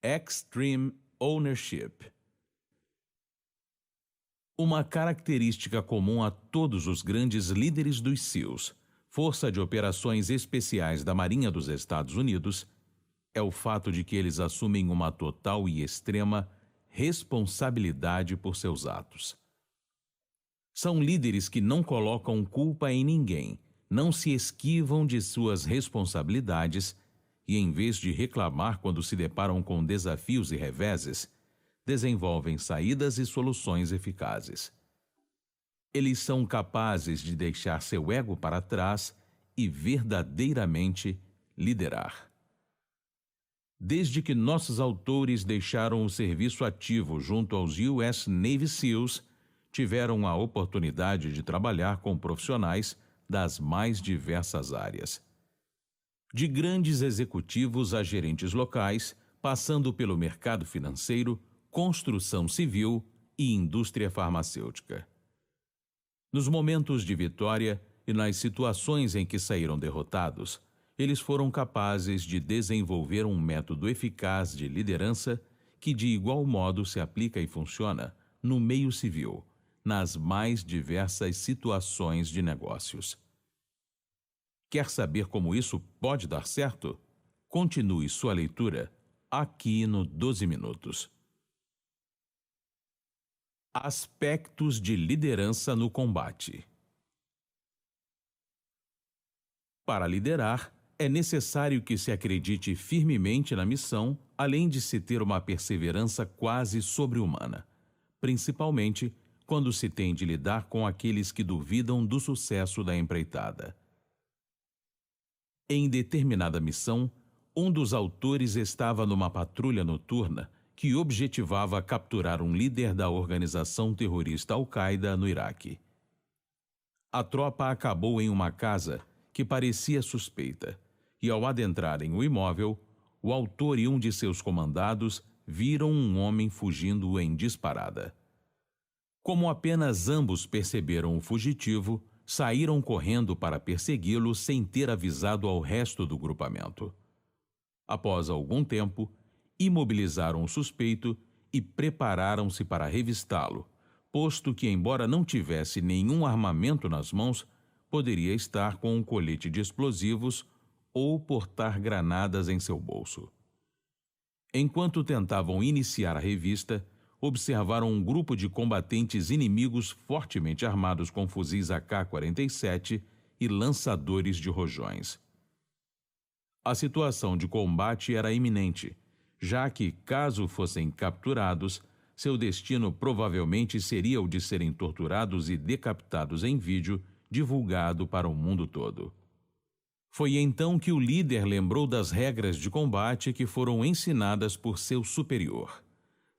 Extreme Ownership. Uma característica comum a todos os grandes líderes dos SEALs, Força de Operações Especiais da Marinha dos Estados Unidos, é o fato de que eles assumem uma total e extrema responsabilidade por seus atos. São líderes que não colocam culpa em ninguém, não se esquivam de suas responsabilidades e, em vez de reclamar quando se deparam com desafios e reveses, desenvolvem saídas e soluções eficazes. Eles são capazes de deixar seu ego para trás e verdadeiramente liderar. Desde que nossos autores deixaram o serviço ativo junto aos US Navy SEALs, tiveram a oportunidade de trabalhar com profissionais das mais diversas áreas. De grandes executivos a gerentes locais, passando pelo mercado financeiro, construção civil e indústria farmacêutica. Nos momentos de vitória e nas situações em que saíram derrotados, eles foram capazes de desenvolver um método eficaz de liderança que de igual modo se aplica e funciona no meio civil, nas mais diversas situações de negócios. Quer saber como isso pode dar certo? Continue sua leitura aqui no 12 Minutos. Aspectos de liderança no combate. Para liderar, é necessário que se acredite firmemente na missão, além de se ter uma perseverança quase sobre-humana, principalmente quando se tem de lidar com aqueles que duvidam do sucesso da empreitada. Em determinada missão, um dos autores estava numa patrulha noturna que objetivava capturar um líder da organização terrorista Al-Qaeda no Iraque. A tropa acabou em uma casa que parecia suspeita, e ao adentrarem o imóvel, o autor e um de seus comandados viram um homem fugindo em disparada. Como apenas ambos perceberam o fugitivo, saíram correndo para persegui-lo sem ter avisado ao resto do grupamento. Após algum tempo, imobilizaram o suspeito e prepararam-se para revistá-lo, posto que, embora não tivesse nenhum armamento nas mãos, poderia estar com um colete de explosivos ou portar granadas em seu bolso. Enquanto tentavam iniciar a revista, observaram um grupo de combatentes inimigos fortemente armados com fuzis AK-47 e lançadores de rojões. A situação de combate era iminente, já que, caso fossem capturados, seu destino provavelmente seria o de serem torturados e decapitados em vídeo, divulgado para o mundo todo. Foi então que o líder lembrou das regras de combate que foram ensinadas por seu superior: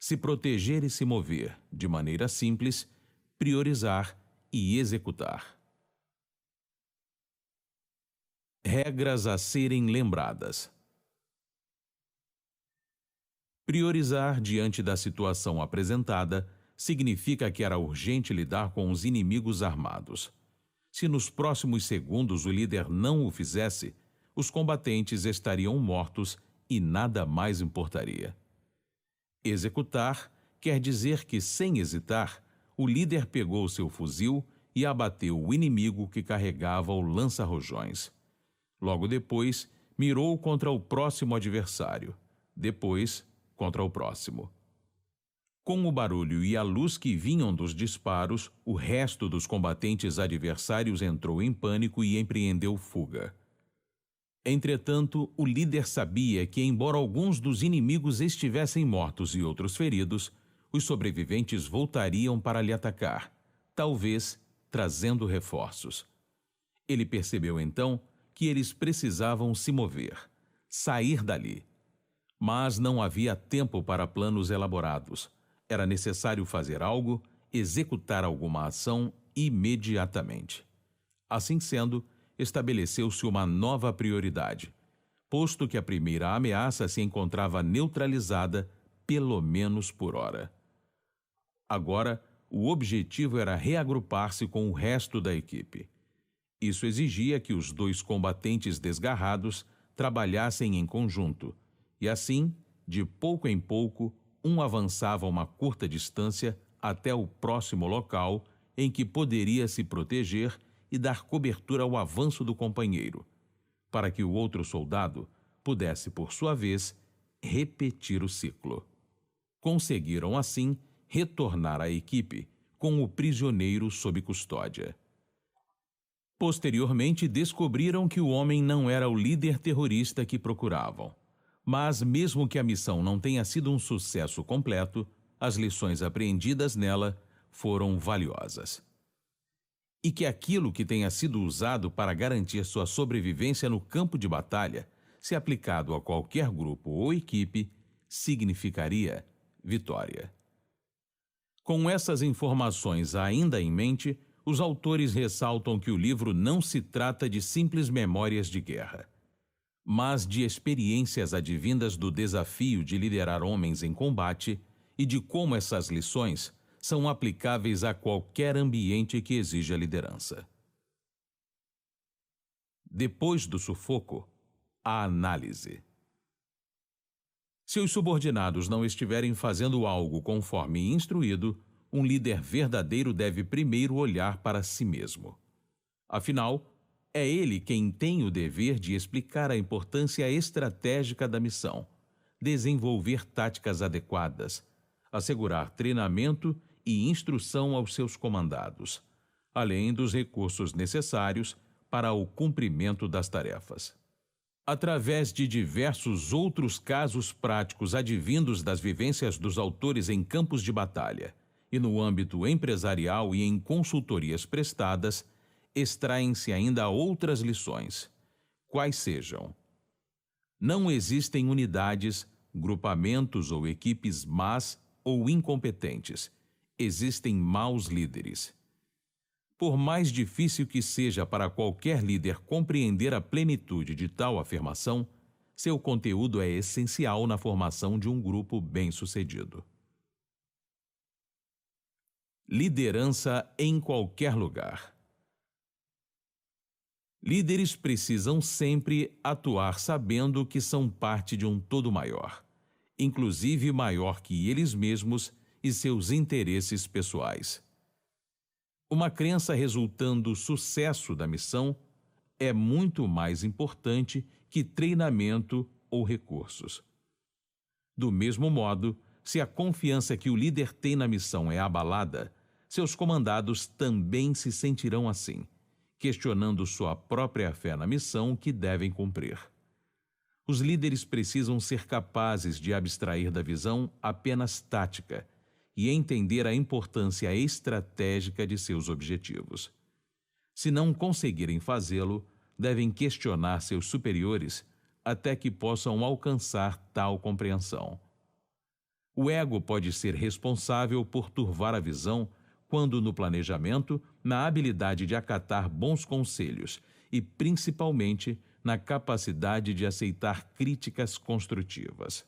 se proteger e se mover, de maneira simples, priorizar e executar. Regras a serem lembradas. Priorizar diante da situação apresentada significa que era urgente lidar com os inimigos armados. Se nos próximos segundos o líder não o fizesse, os combatentes estariam mortos e nada mais importaria. Executar quer dizer que, sem hesitar, o líder pegou seu fuzil e abateu o inimigo que carregava o lança-rojões. Logo depois, mirou contra o próximo adversário. Depois, contra o próximo. Com o barulho e a luz que vinham dos disparos, o resto dos combatentes adversários entrou em pânico e empreendeu fuga. Entretanto, o líder sabia que, embora alguns dos inimigos estivessem mortos e outros feridos, os sobreviventes voltariam para lhe atacar, talvez trazendo reforços. Ele percebeu então que eles precisavam se mover, sair dali. Mas não havia tempo para planos elaborados. Era necessário fazer algo, executar alguma ação imediatamente. Assim sendo, estabeleceu-se uma nova prioridade, posto que a primeira ameaça se encontrava neutralizada, pelo menos por hora. Agora, o objetivo era reagrupar-se com o resto da equipe. Isso exigia que os dois combatentes desgarrados trabalhassem em conjunto, e assim de pouco em pouco, um avançava uma curta distância até o próximo local em que poderia se proteger e dar cobertura ao avanço do companheiro, para que o outro soldado pudesse, por sua vez, repetir o ciclo. Conseguiram, assim, retornar à equipe com o prisioneiro sob custódia. Posteriormente, descobriram que o homem não era o líder terrorista que procuravam. Mas, mesmo que a missão não tenha sido um sucesso completo, as lições apreendidas nela foram valiosas. E que aquilo que tenha sido usado para garantir sua sobrevivência no campo de batalha, se aplicado a qualquer grupo ou equipe, significaria vitória. Com essas informações ainda em mente, os autores ressaltam que o livro não se trata de simples memórias de guerra, mas de experiências advindas do desafio de liderar homens em combate e de como essas lições são aplicáveis a qualquer ambiente que exija liderança. Depois do sufoco, a análise. Se os subordinados não estiverem fazendo algo conforme instruído, um líder verdadeiro deve primeiro olhar para si mesmo. Afinal, é ele quem tem o dever de explicar a importância estratégica da missão, desenvolver táticas adequadas, assegurar treinamento e instrução aos seus comandados, além dos recursos necessários para o cumprimento das tarefas. Através de diversos outros casos práticos advindos das vivências dos autores em campos de batalha e no âmbito empresarial e em consultorias prestadas, extraem-se ainda outras lições, quais sejam: não existem unidades, grupamentos ou equipes más ou incompetentes, existem maus líderes. Por mais difícil que seja para qualquer líder compreender a plenitude de tal afirmação, seu conteúdo é essencial na formação de um grupo bem-sucedido. Liderança em qualquer lugar. Líderes precisam sempre atuar sabendo que são parte de um todo maior, inclusive maior que eles mesmos e seus interesses pessoais. Uma crença resultando do sucesso da missão é muito mais importante que treinamento ou recursos. Do mesmo modo, se a confiança que o líder tem na missão é abalada, seus comandados também se sentirão assim, questionando sua própria fé na missão que devem cumprir. Os líderes precisam ser capazes de abstrair da visão apenas tática e entender a importância estratégica de seus objetivos. Se não conseguirem fazê-lo, devem questionar seus superiores até que possam alcançar tal compreensão. O ego pode ser responsável por turvar a visão quando no planejamento, na habilidade de acatar bons conselhos e, principalmente, na capacidade de aceitar críticas construtivas.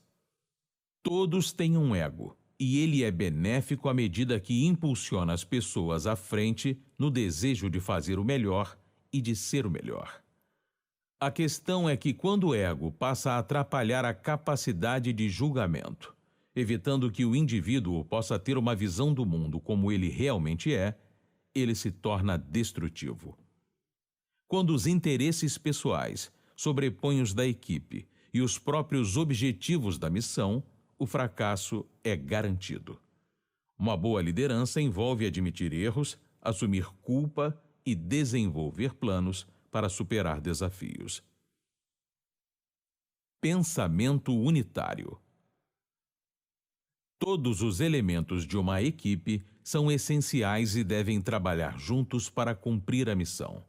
Todos têm um ego, e ele é benéfico à medida que impulsiona as pessoas à frente no desejo de fazer o melhor e de ser o melhor. A questão é que quando o ego passa a atrapalhar a capacidade de julgamento, evitando que o indivíduo possa ter uma visão do mundo como ele realmente é, ele se torna destrutivo. Quando os interesses pessoais sobrepõem os da equipe e os próprios objetivos da missão, o fracasso é garantido. Uma boa liderança envolve admitir erros, assumir culpa e desenvolver planos para superar desafios. Pensamento unitário. Todos os elementos de uma equipe são essenciais e devem trabalhar juntos para cumprir a missão.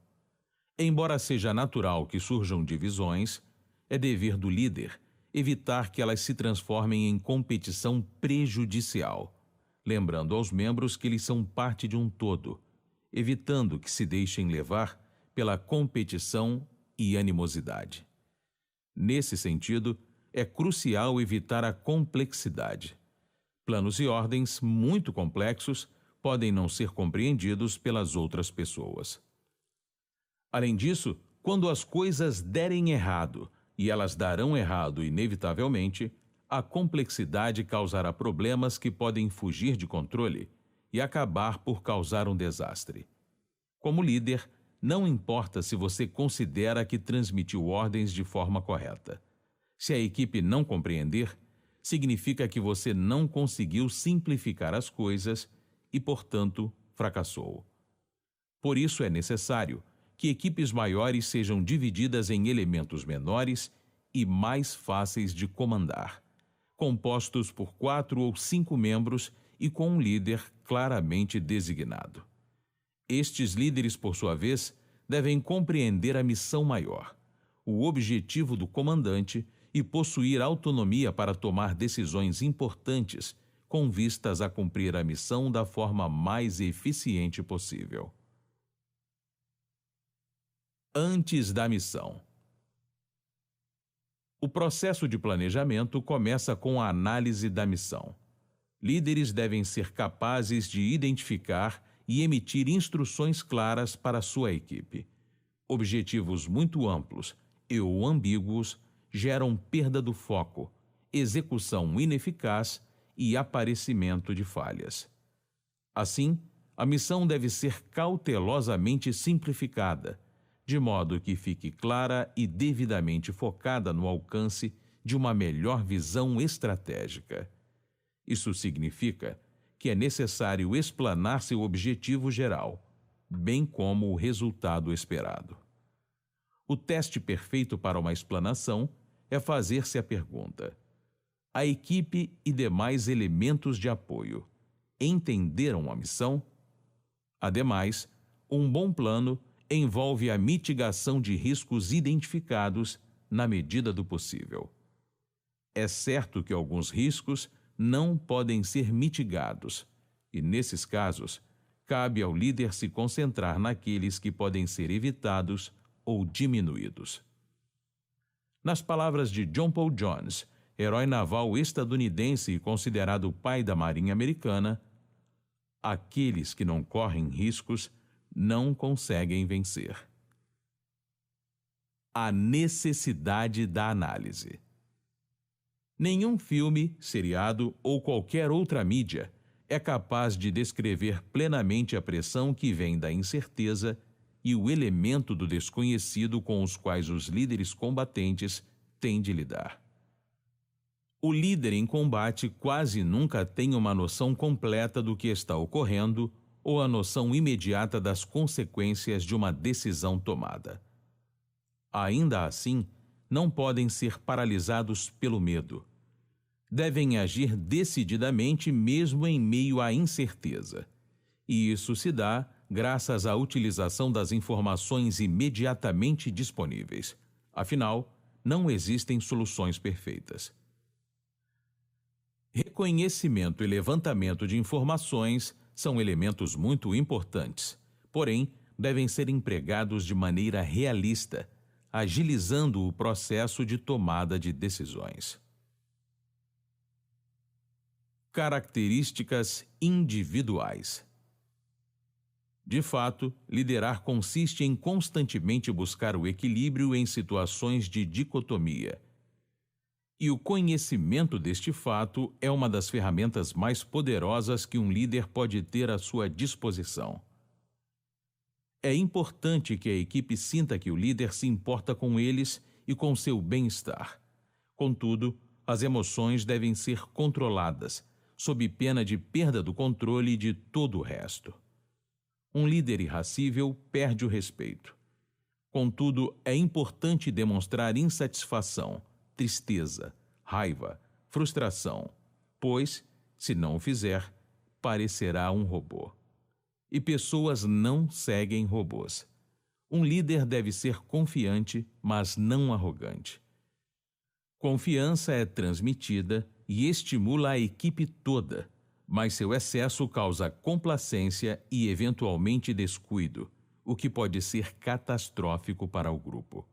Embora seja natural que surjam divisões, é dever do líder evitar que elas se transformem em competição prejudicial, lembrando aos membros que eles são parte de um todo, evitando que se deixem levar pela competição e animosidade. Nesse sentido, é crucial evitar a complexidade. Planos e ordens muito complexos podem não ser compreendidos pelas outras pessoas. Além disso, quando as coisas derem errado, e elas darão errado inevitavelmente, a complexidade causará problemas que podem fugir de controle e acabar por causar um desastre. Como líder, não importa se você considera que transmitiu ordens de forma correta. Se a equipe não compreender, significa que você não conseguiu simplificar as coisas e, portanto, fracassou. Por isso é necessário que equipes maiores sejam divididas em elementos menores e mais fáceis de comandar, compostos por 4 ou 5 membros e com um líder claramente designado. Estes líderes, por sua vez, devem compreender a missão maior, o objetivo do comandante e possuir autonomia para tomar decisões importantes com vistas a cumprir a missão da forma mais eficiente possível. Antes da missão. O processo de planejamento começa com a análise da missão. Líderes devem ser capazes de identificar e emitir instruções claras para sua equipe. Objetivos muito amplos ou ambíguos geram perda do foco, execução ineficaz e aparecimento de falhas. Assim, a missão deve ser cautelosamente simplificada, de modo que fique clara e devidamente focada no alcance de uma melhor visão estratégica. Isso significa que é necessário explanar seu objetivo geral, bem como o resultado esperado. O teste perfeito para uma explanação é fazer-se a pergunta: a equipe e demais elementos de apoio entenderam a missão? Ademais, um bom plano envolve a mitigação de riscos identificados na medida do possível. É certo que alguns riscos não podem ser mitigados, e, nesses casos, cabe ao líder se concentrar naqueles que podem ser evitados ou diminuídos. Nas palavras de John Paul Jones, herói naval estadunidense e considerado o pai da Marinha Americana, aqueles que não correm riscos não conseguem vencer. A necessidade da análise. Nenhum filme, seriado ou qualquer outra mídia é capaz de descrever plenamente a pressão que vem da incerteza e o elemento do desconhecido com os quais os líderes combatentes têm de lidar. O líder em combate quase nunca tem uma noção completa do que está ocorrendo ou a noção imediata das consequências de uma decisão tomada. Ainda assim, não podem ser paralisados pelo medo. Devem agir decididamente mesmo em meio à incerteza. E isso se dá graças à utilização das informações imediatamente disponíveis. Afinal, não existem soluções perfeitas. Reconhecimento e levantamento de informações são elementos muito importantes, porém, devem ser empregados de maneira realista, agilizando o processo de tomada de decisões. Características individuais. De fato, liderar consiste em constantemente buscar o equilíbrio em situações de dicotomia. E o conhecimento deste fato é uma das ferramentas mais poderosas que um líder pode ter à sua disposição. É importante que a equipe sinta que o líder se importa com eles e com seu bem-estar. Contudo, as emoções devem ser controladas, sob pena de perda do controle de todo o resto. Um líder irascível perde o respeito. Contudo, é importante demonstrar insatisfação, tristeza, raiva, frustração, pois, se não o fizer, parecerá um robô. E pessoas não seguem robôs. Um líder deve ser confiante, mas não arrogante. Confiança é transmitida e estimula a equipe toda, mas seu excesso causa complacência e, eventualmente, descuido, o que pode ser catastrófico para o grupo.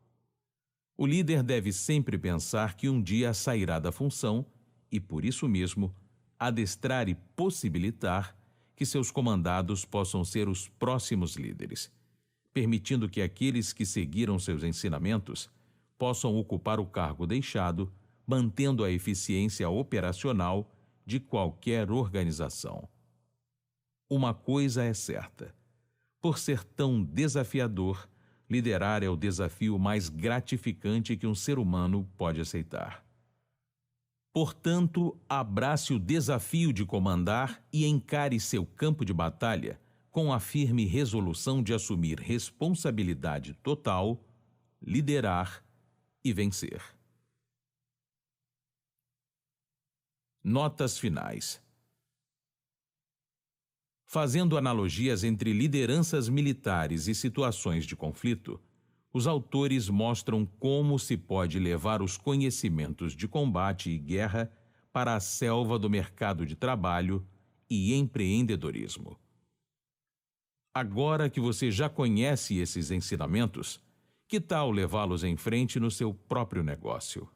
O líder deve sempre pensar que um dia sairá da função e, por isso mesmo, adestrar e possibilitar que seus comandados possam ser os próximos líderes, permitindo que aqueles que seguiram seus ensinamentos possam ocupar o cargo deixado mantendo a eficiência operacional de qualquer organização. Uma coisa é certa: por ser tão desafiador, liderar é o desafio mais gratificante que um ser humano pode aceitar. Portanto, abrace o desafio de comandar e encare seu campo de batalha com a firme resolução de assumir responsabilidade total, liderar e vencer. Notas finais. Fazendo analogias entre lideranças militares e situações de conflito, os autores mostram como se pode levar os conhecimentos de combate e guerra para a selva do mercado de trabalho e empreendedorismo. Agora que você já conhece esses ensinamentos, que tal levá-los em frente no seu próprio negócio?